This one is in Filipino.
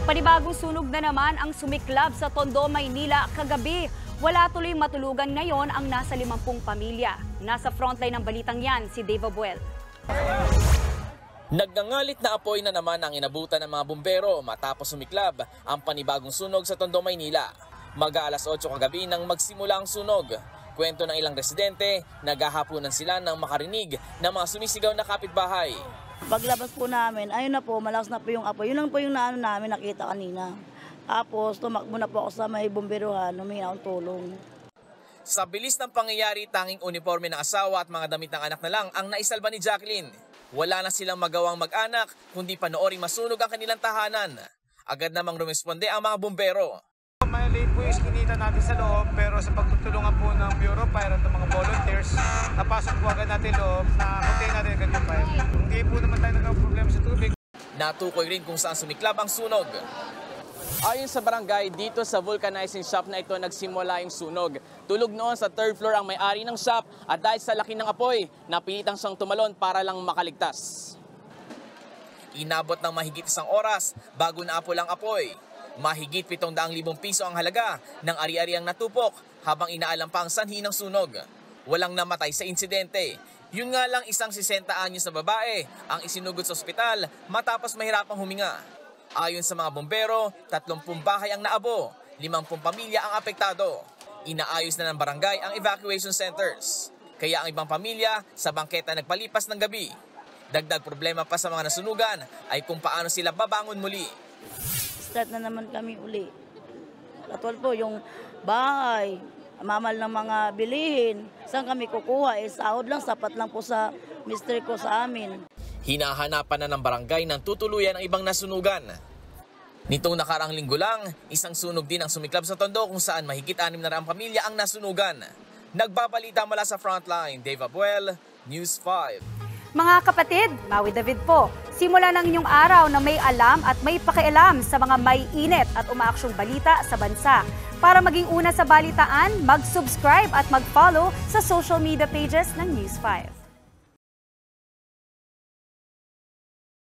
Panibagong sunog na naman ang sumiklab sa Tondo, Maynila kagabi. Wala tuloy matulugan ngayon ang nasa 50 pamilya. Nasa frontline ng balitang yan si Dave Abuel. Nagngangalit na apoy na naman ang inabutan ng mga bumbero matapos sumiklab ang panibagong sunog sa Tondo, Maynila. Mag-aalas 8 kagabi nang magsimula ang sunog. Kwento ng ilang residente, naghahaponan sila nang makarinig ng mga sumisigaw na kapitbahay. Paglabas po namin, ayun na po, malakas na po yung apoy. Yun lang po yung namin nakita kanina. Tapos tumakbo na po ako sa may bomberuhan, humingi akong tulong. Sa bilis ng pangyayari, tanging uniforme ng asawa at mga damit ng anak na lang ang naisalba ni Jacqueline. Wala na silang magawang mag-anak, kundi panooring masunog ang kanilang tahanan. Agad namang rumesponde ang mga bumbero. May late po yung iskinita natin sa loob, pero sa pagtutulungan po ng Bureau of Fire at ng mga volunteers, napasok po agad natin loob na contain natin agad yung fire. Hindi po naman tayo nagka-problema sa tubig. Natukoy rin kung saan sumiklab ang sunog. Ayon sa barangay, dito sa vulcanizing shop na ito nagsimula yung sunog. Tulog noon sa 3rd floor ang may-ari ng shop at dahil sa laki ng apoy, napilitang siyang tumalon para lang makaligtas. Inabot ng mahigit 1 oras bago naapol ang apoy. Mahigit 700,000 piso ang halaga ng ari-ariang natupok habang inaalam pa ang sanhi ng sunog. Walang namatay sa insidente. Yun nga lang, isang 60 anyos na babae ang isinugod sa ospital matapos mahirapang huminga. Ayon sa mga bombero, 30 bahay ang naabo, 50 pamilya ang apektado. Inaayos na ng barangay ang evacuation centers. Kaya ang ibang pamilya sa bangketa nagpalipas ng gabi. Dagdag problema pa sa mga nasunugan ay kung paano sila babangon muli. Start na naman kami uli. Katulad po yung bahay, mamal ng mga bilihin. Saan kami kukuha? Sahod lang, sapat lang po sa mister ko sa amin. Hinahanapan na ng barangay ng tutuluyan ang ibang nasunugan. Nitong nakaraang linggo lang, isang sunog din ang sumiklab sa Tondo kung saan mahigit 600 pamilya ang nasunugan. Nagbabalita mula sa Frontline, Dave Abuel, News 5. Mga kapatid, Maui David po. Simula ng inyong araw na may alam at may pakialam sa mga may init at umaaksyong balita sa bansa. Para maging una sa balitaan, mag-subscribe at mag-follow sa social media pages ng News 5.